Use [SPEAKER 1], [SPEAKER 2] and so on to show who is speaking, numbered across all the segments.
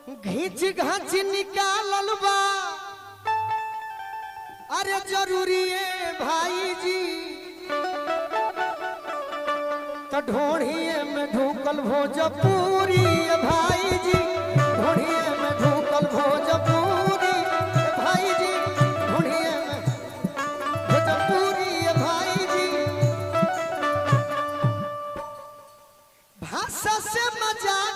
[SPEAKER 1] घींच घाच निकालल बा अरे जरूरी है भाई जी तो ढोढ़िए में ढूकल भोजपुरी भाई जी ढोढ़िए में ढूकल भोजपुरी भाई जी ढोढ़िए में भोजपुरी भाई जी भाषा से मजाक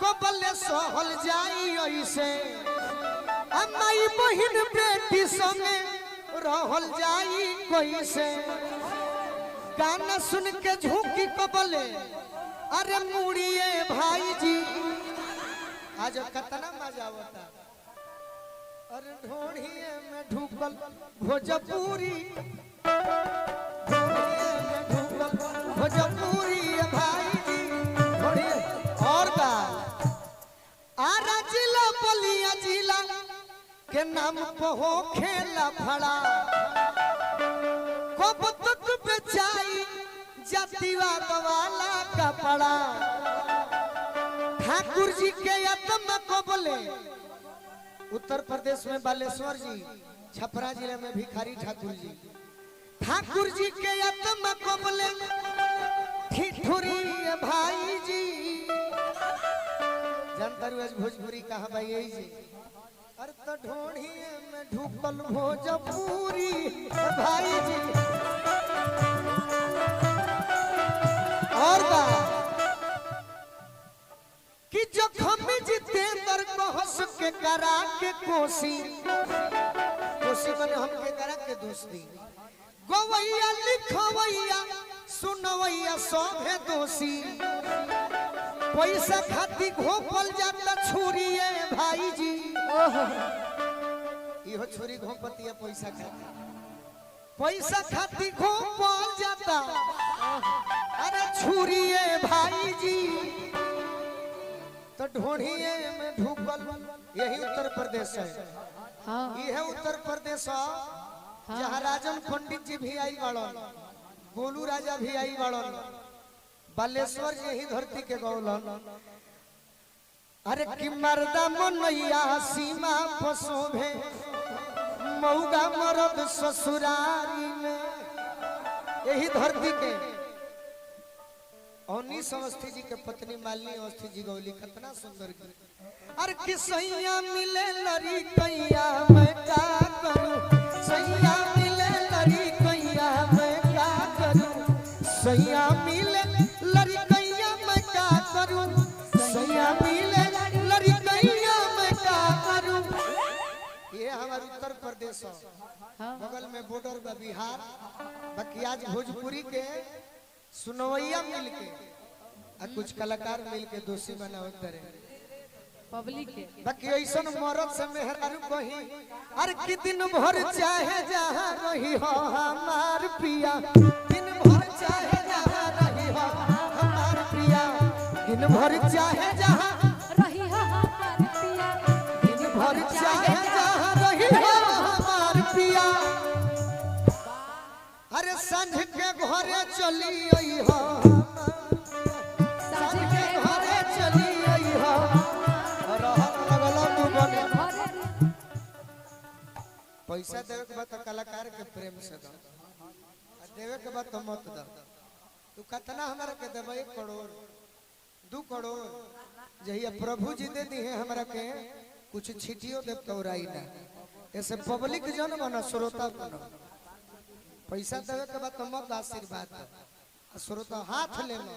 [SPEAKER 1] को बल्ले सहल जाई ऐसे अम्माई बहिन बेटी संगे रहल जाई कैसे गाना सुन के झूठी को बोले अरे मुड़िए भाई जी आज कितना मजा होता अरे ढोढ़िए में ढूकल भोजपुरी ढोढ़िए में ढूकल भोजपुरी भाई जी ढोढ़िए और का आरा जिला बलिया जिला के नाम पे हो खेला फड़ा कब तक बेचाई जातिवाद वाला कपड़ा ठाकुर जी के आत्मा को बोले उत्तर प्रदेश में बालेश्वर जी छपरा जिले में भिखारी ठाकुर जी के आत्मा को बोले ठिठुरी भाई जी जनता भोजपुरी कहा भाई यही जी अरे तो ढोढ़िए में ढूकल भोजपुरी भाई जी और का कि जो खमी जितेंद्र को हंस के करा के कोसी मैंने हम के करा के दोस्ती गोवैया लिखवैया सुनवैया सभे दोषी पैसा खाती घोपल जाता छुरी भाई जी इहो छुरी घोपती है पैसा खाती घोपल जाता अरे छुरी भाई जी तो ढोढ़िए में ढूकल यही उत्तर प्रदेश है यह उत्तर प्रदेश जहाँ राजन पंडित जी भी आई बाड़न गोलू राजा भी आई बाड़न बालेश्वर जी ही धरती के गौलन अरे कि मर्दा मनैया सीमा पसोभे मऊगा मरद ससुरारी में यही धरती के अवनीश अवस्थी जी के पत्नी मालिनी अवस्थी जी गौली कितना सुंदर गीत अरे कि सैया मिले लड़ी कैया मैं क्या करूं सैया मिले लड़ी कैया मैं क्या करूं सैया मिले लड़ी कैया मैं क्या करूं सैया मिले लड़ी कैया मैं क्या करूं ये हमारे उत्तर प्रदेश बगल में बॉर्डर बा बिहार बाकी आज भोजपुरी के सुनवैया मिल के कुछ कलाकार मिल के दोषी बनावत रहे
[SPEAKER 2] पब्लिक के
[SPEAKER 1] बाकी ऐसा मरद से मेहरारू कही अरे कि दिन भर चाहे जहाँ रही हो हमार पिया दिन भर चाहे जहाँ रही हो हमार पिया दिन भर चाहे जहाँ
[SPEAKER 2] रही हो हमार पिया
[SPEAKER 1] दिन भर चाहे जहाँ रही हो हमार पिया अरे संझ के घरे चली आई हो संझ के घरे चली आई हो पैसा देवे के बाद कलाकार के प्रेम से दो देवे के बाद तो मत दो तू कितना हमारा के देवे 1 करोड़ 2 करोड़ जहिया प्रभु जी दे दी है हमारा के कुछ छिटियो देव तो ना ऐसे पब्लिक जन बनो श्रोता बनो पैसा देवे के बाद तो मत आशीर्वाद श्रोता हाथ ले लो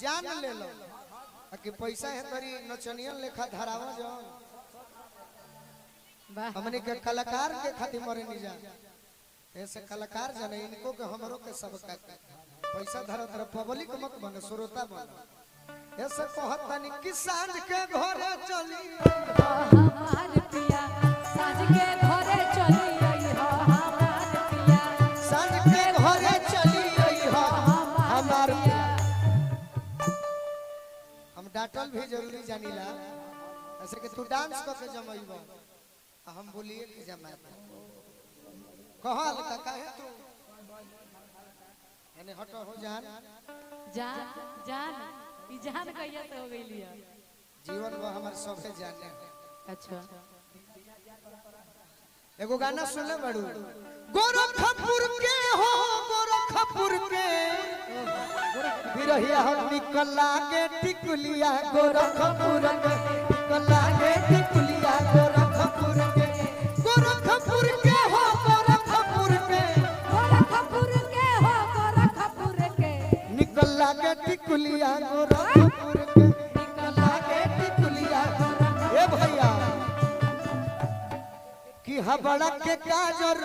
[SPEAKER 1] जान ले लो कि पैसा है तरी नचनियन लेखा धरावा जो हमने के कलाकार के खातिर मरे नहीं जा ऐसे कलाकार जाने इनको के हमरो के सब का पैसा धरा धरा पब्लिक मत बने श्रोता बने ऐसे कहत नहीं कि सांझ के घरे चली
[SPEAKER 2] हमार पिया सांझ के घरे चली आई हो हमार पिया
[SPEAKER 1] सांझ के घरे चली आई हो हमार पिया हम डाटल भी जरूरी जानीला ऐसे कि तू डांस करके जमाईबो हम बोलिए कि जमात कहल का है तू यानी हटो हो जान
[SPEAKER 2] जान जान ई जान कहिया तो हो गई लिया
[SPEAKER 1] जीवन वो हमारे सबे जाने।
[SPEAKER 2] अच्छा
[SPEAKER 1] एगो गाना सुनले बड़ू, गोरखपुर के हो गोरखपुर के बिरहिया निकल लागे टिकुलिया गोरखपुर के निकल लागे टिकुलिया गोरखपुर के गोरखपुर के हो गोरखपुर के
[SPEAKER 2] गोरखपुर के हो गोरखपुर के
[SPEAKER 1] निकल लागे टिकुलिया गोरखपुर के निकल लागे टिकुलिया। ए भैया कि हबड़ा के काजर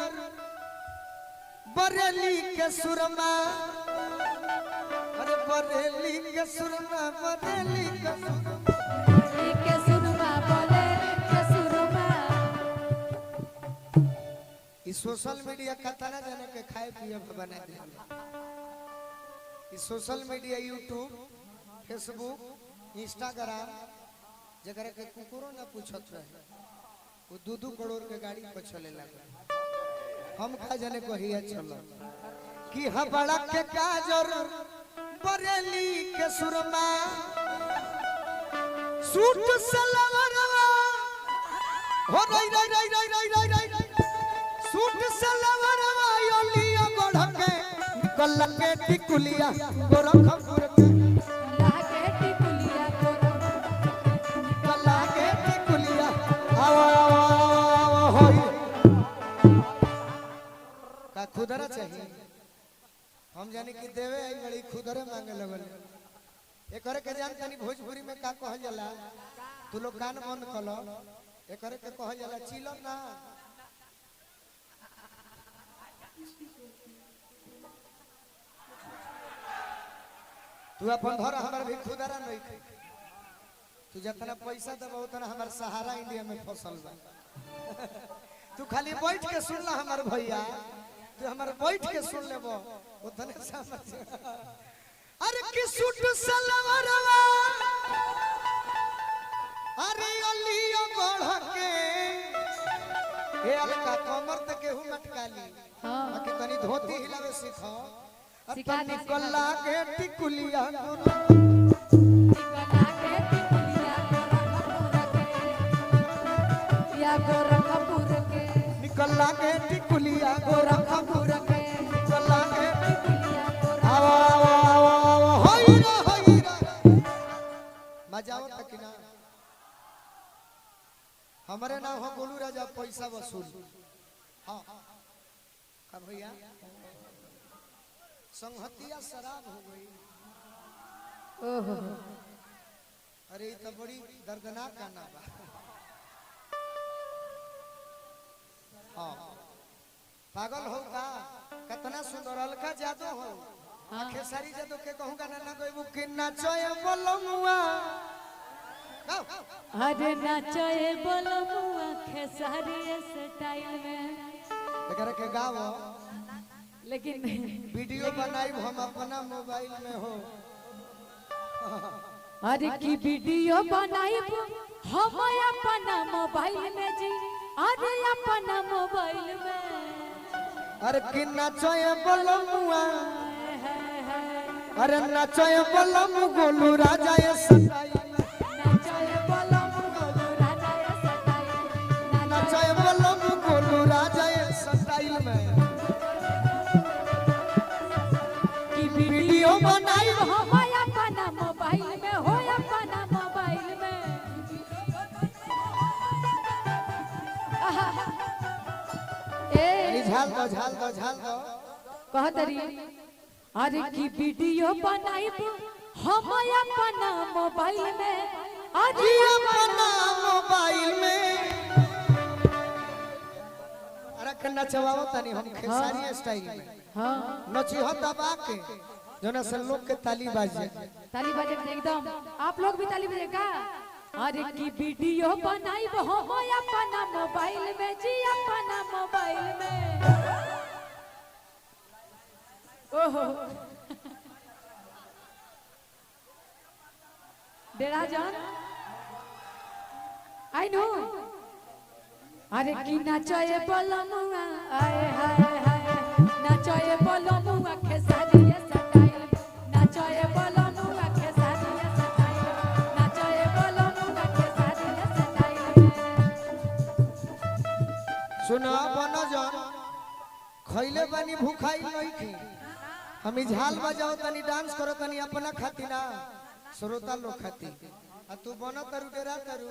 [SPEAKER 1] बरेली के सुरमा, अरे बरेली के सुरमा बरेली के
[SPEAKER 2] सुरमा बोले के सुरमा।
[SPEAKER 1] इस सोशल मीडिया कतना जाने के खाए पिए बना दिया। इस social media YouTube Facebook Instagram जगह के कुकुरो ना पूछत रहे वो 2-2 करोड़ के गाड़ी पर चले लगे। हम खा जाने को ही चलो कि हबड़ा के काजर बरेली के सुरमा सूट सलवारवा हो रई रई रई रई रई रई रई सूट सलवारवा योलिया गोढ़ के निकल के टिकुलिया गोरखपुर के
[SPEAKER 2] लागे टिकुलिया
[SPEAKER 1] निकल लागे टिकुलिया। आवा होई का खुदरा चाहिए हम जाने कि देवे आई बड़ी खुदरे मांगे लगल। एकरे के जान तनी भोजपुरी में का कहल जाला, तू लोग कान बंद कर लो। एकरे के कहल जाला चिलो ना। तू अपन धर हमर भी खुदरा नहीं खई। तू जितना पैसा देबो उतना हमर सहारा इंडिया में फसल बा। तू खाली बैठ के सुन ला हमर भैया, तू हमर बैठ के सुन लेबो उतने समझ। अरे कि सूट सलवारवा अरे अलियो गोढ़ के ए अलका कमर तक केहू मटकाली।
[SPEAKER 2] हां
[SPEAKER 1] बाकी तनी धोती हिलावे सीखो।
[SPEAKER 2] सिखा दे,
[SPEAKER 1] निकल लागे टिकुलिया
[SPEAKER 2] निकल लागे टिकुलिया गोरखपुर के
[SPEAKER 1] निकल लागे टिकुलिया
[SPEAKER 2] गोरखपुर के
[SPEAKER 1] निकल लागे
[SPEAKER 2] टिकुलिया
[SPEAKER 1] आवा आवा आवा आवा होइरा होइरा मजाओ तक ना। हमारे नाम हो गोलू राजा पैसा वसूल। हाँ का भैया संहतिया शराब हो गई।
[SPEAKER 2] ओहो
[SPEAKER 1] अरे ये तो बड़ी दर्दनाक गाना बा। हाँ पागल हो का कितना सुंदर अलका जादू हो।
[SPEAKER 2] हाँ।
[SPEAKER 1] खेसारी जादू के कहूँगा ना ना कोई कि नाचोए बोलमुआ गाओ।
[SPEAKER 2] अरे नाचे बोलो मुआ खेसारी स्टाइल में
[SPEAKER 1] एकरा के गाओ
[SPEAKER 2] लेकिन
[SPEAKER 1] वीडियो बनाई हम अपना मोबाइल में हो।
[SPEAKER 2] अरे की वीडियो बनाई हम अपना मोबाइल में जी। अरे अपना मोबाइल में
[SPEAKER 1] अरे कि नाचोए बोलमुआ अरे नाचोए बोलम गोलू राजा ये सटाई
[SPEAKER 2] नाचे बोलो गोलू राजा स्टाइल
[SPEAKER 1] नाचोए बोलम गोलू राजा ये स्टाइल में
[SPEAKER 2] की
[SPEAKER 1] वीडियो बनाई
[SPEAKER 2] हम अपना मोबाइल में हो अपना मोबाइल में
[SPEAKER 1] झाल दो झाल दो झाल दो
[SPEAKER 2] कहतरी अरे की वीडियो बनाई हम अपना मोबाइल में
[SPEAKER 1] अरे अपना मोबाइल में अरे कन्ना चवाओ तनी हम खेसारी स्टाइल में
[SPEAKER 2] हाँ
[SPEAKER 1] नची हो दबा के जोना से लोग के ताली बाजे।
[SPEAKER 2] ताली बजे एकदम आप लोग भी ताली बजेगा। अरे की वीडियो बनाई हम अपना मोबाइल में जी अपना मोबाइल में। ओहो डेरा जान आई नो। अरे की नाचे बोलमुआ आए हाय हाय नाचे बोलमुआ खेसारी स्टाइल नाचे बोलमुआ खेसारी स्टाइल नाचे बोलमुआ
[SPEAKER 1] सुनो बनो जन खैले बानी भूखाई नहीं थी हमी झाल बजाओ तनी डांस करो तनी अपना खाती ना श्रोता लोग खाती आ तू बनो करू डेरा करू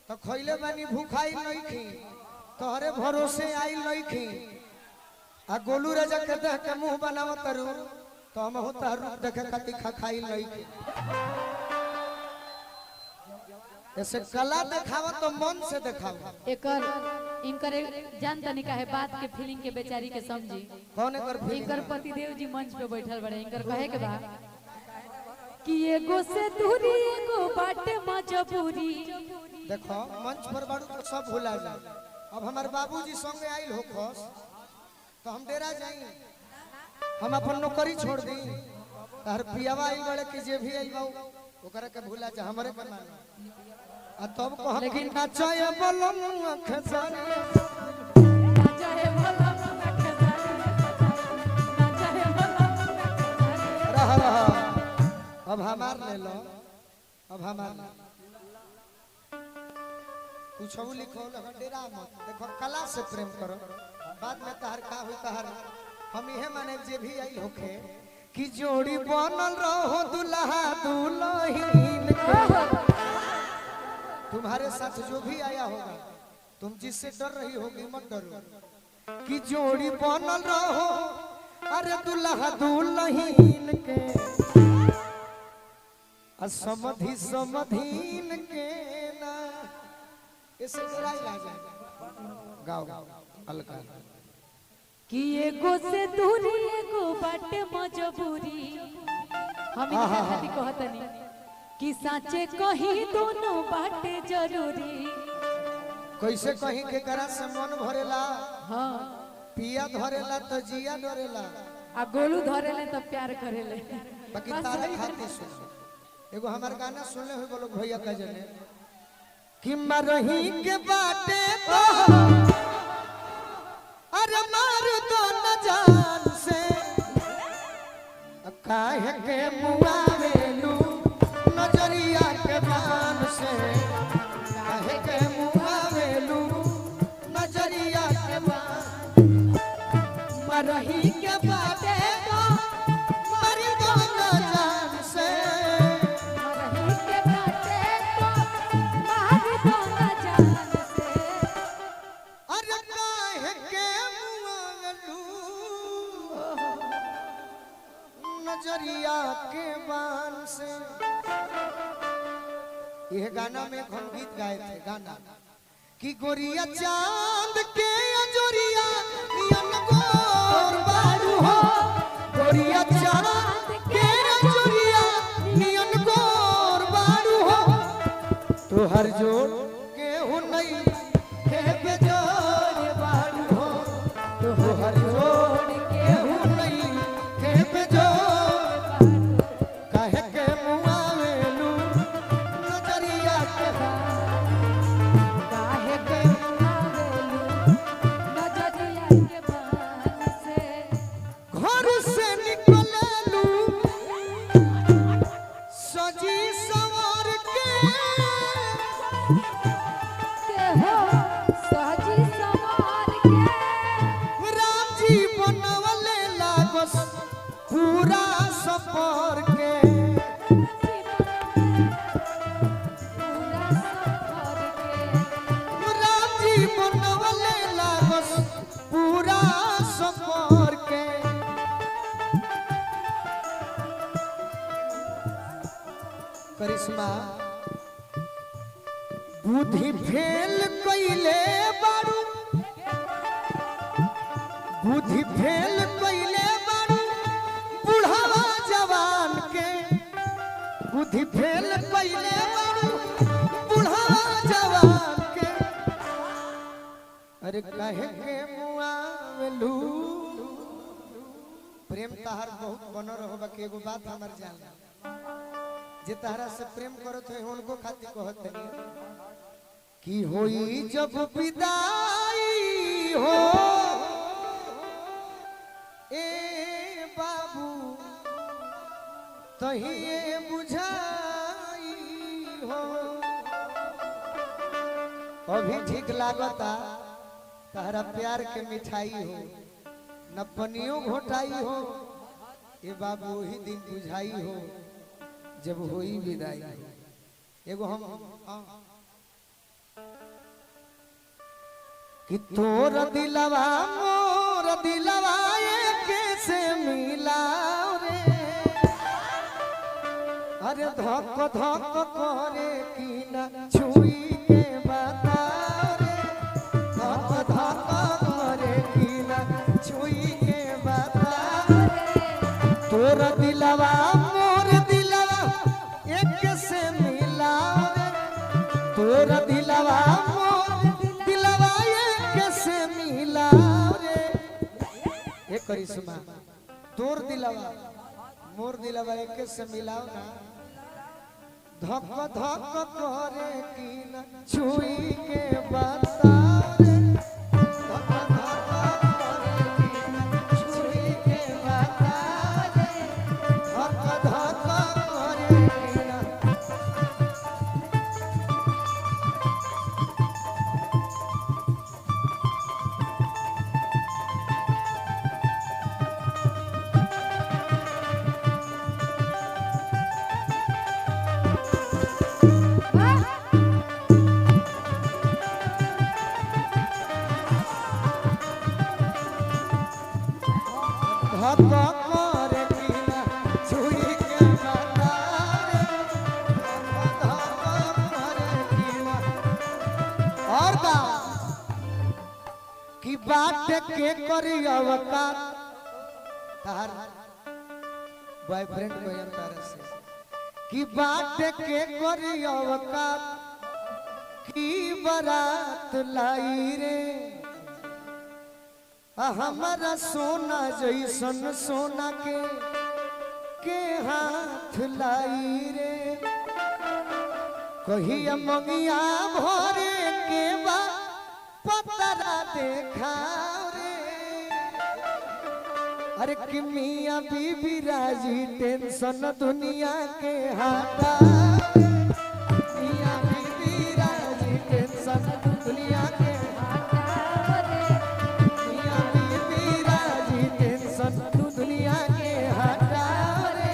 [SPEAKER 1] तो खैले बानी भूखाई नहीं थी तोहरे भरोसे आई नहीं थी आ गोलू राजा के देख के मुंह बनाव करू तो हम होता रूप देखे खाती खाई नहीं थी ऐसे कला दिखावा तो मन से दिखावा
[SPEAKER 2] एकर इनकर जान तनिका है बात के फीलिंग के बेचारी के समझी
[SPEAKER 1] कौन एकर
[SPEAKER 2] इनकर पतिदेव जी मंच पे बैठल बड़े इनकर कहे के बा कि एगो से दूरी एगो बाटे मजबूरी
[SPEAKER 1] देखो मंच पर बाड़ू तो सब भुला जा अब हमार बाबूजी संगे आइल हो खस तो हम डेरा जाई हम अपन नौकरी छोड़ दी तार पियावा आइल बड़े कि जे भी आइल बा ओकरा के भुला जा हमरे के मानो आ तब कह लेकिन नाचाय बलम खसारी
[SPEAKER 2] नाचाए भला नाचाए भला
[SPEAKER 1] रह अब हमार ले लो अब हमार कुछ लिखो डेरा मत देखो कला से प्रेम करो बाद में तहर का हुई तहर हम इहे माने जे भी आई होखे कि जोड़ी बनल रहो दुल्हा दुल्हन के तुम्हारे साथ जो भी आया होगा तुम जिससे डर रही होगी मत डरो कि जोड़ी बनल रहो अरे दुल्हा दुल्हन के समधि समधीन के ना इसे गिराई ला जाए गाओ अलका
[SPEAKER 2] कि एगो से दूरी एगो बाटे मजबूरी हम इनका खाती कहतनी कि साचे कहीं दोनों बाटे जरूरी
[SPEAKER 1] कैसे कहीं के करा से मन भरेला
[SPEAKER 2] हाँ
[SPEAKER 1] पिया धरेला तो जिया डरेला
[SPEAKER 2] आ गोलू धरेले तो प्यार करेले
[SPEAKER 1] बाकी तारा खाती सुन एगो हमार गाना सुनले हुए बोलो भैया का जने कि मरही के बाटे तो अरे मार दो न जान से काहे के मुआवेलू नजरिया के बान से काहे के मुआवेलू नजरिया के बान मरही के बाटे तो मार दो न जान से
[SPEAKER 2] मरही के बाटे तो मार दो न जान से
[SPEAKER 1] अरे काहे के मुआवेलू नजरिया के बान से यह गाना में हम गीत गाए थे गाना कि गोरिया चांद के अजोरिया नियन गोर बारू हो गोरिया चांद के अजोरिया नियन गोर बारू हो तो हर जोड़ के हो नहीं के बेजोर बारू हो तो हर जोड़ के हो नहीं के बेजोर काहे के मुआवेलू नजरिया के
[SPEAKER 2] काहे के मुआवेलू नजरिया के बान से
[SPEAKER 1] घर से निकलेलू सजी सवार के
[SPEAKER 2] हो सहजी सवार के
[SPEAKER 1] राम जी बनवले लागस पूरा सफर के
[SPEAKER 2] पूरा सफर के
[SPEAKER 1] राम जी बनवले लागस पूरा सफर के करिश्मा बुद्धि फेल कइले बारू बुद्धि फेल कइले बारू बुढ़ावा जवान के बुद्धि फेल कइले बारू बुढ़ावा जवान के अरे काहे के मुआवेलू प्रेम तहार बहुत बन रहो बाकी एगो बात हमर जान जे तहरा से प्रेम करत है उनको खातिर कहत नहीं कि होई जब विदाई हो ए बाबू तहिए बुझाई हो अभी ठीक लागता तारा प्यार के मिठाई हो न पनियो घोटाई हो ये बाबू वही दिन बुझाई हो जब होई विदाई हो। एगो हम कि तोर दिलवा मोर दिलवा कैसे मिला रे अरे धक धक करे कि न छुई के बता रे धक धक करे कि न छुई के बता तोर दिलवा मोर दिलवा एक से मिला रे तोर दिलवा मोर दिलवा एक से मिला रे एक करिश्मा तोर दिलवा मोर दिलवा एक से मिलाओ ना धक धक करे कि न छुई के बता रे धक धक करे कि न छुई के बता रे धक धक करे कि न धक करे कि न छुई के बता रे धक करे कि न और का कि बात के करी अवकाश तार बॉयफ्रेंड को अंतर से कि बात के करी अवकाश की बारात लाई रे हमारा सोना जैसन सोना के हाथ लाई रे कहिया मंगिया भरे के बा पतरा देखा रे अरे कि मियां बीबी राजी टेंशन दुनिया के हाथा मियां बीबी राजी टेंशन दुनिया के दुनिया के हटा रे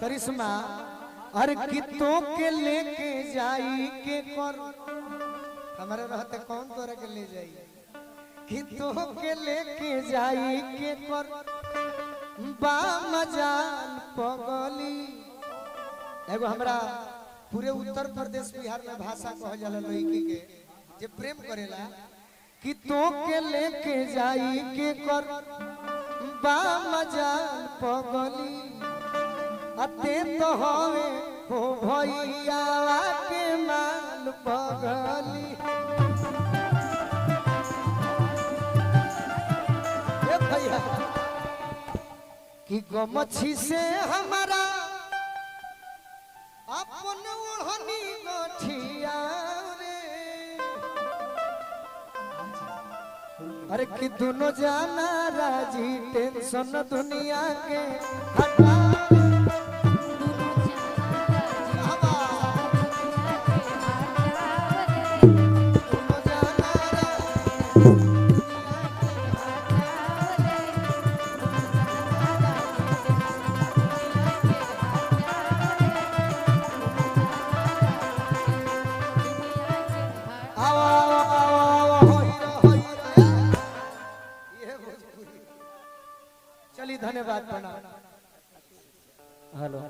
[SPEAKER 1] करिश्मा अरे कितों के लेके जाई के कर हमारे रहते कौन तोरा के ले जाई कितों के लेके जाई के कर बा मजाल पगली एगो हमरा पूरे उत्तर प्रदेश बिहार में भाषा कह जाला लड़की के जे प्रेम करेला कितों के लेके जाई के कर बा मजाल पगली अते तो हवे हो भैया के माल पगली ए भैया कि गमछी से हमारा अपन ओढ़नी गठिया रे अरे कि दोनों जाना राजी टेंशन दुनिया के हटा चलिए धन्यवाद प्रणाम हेलो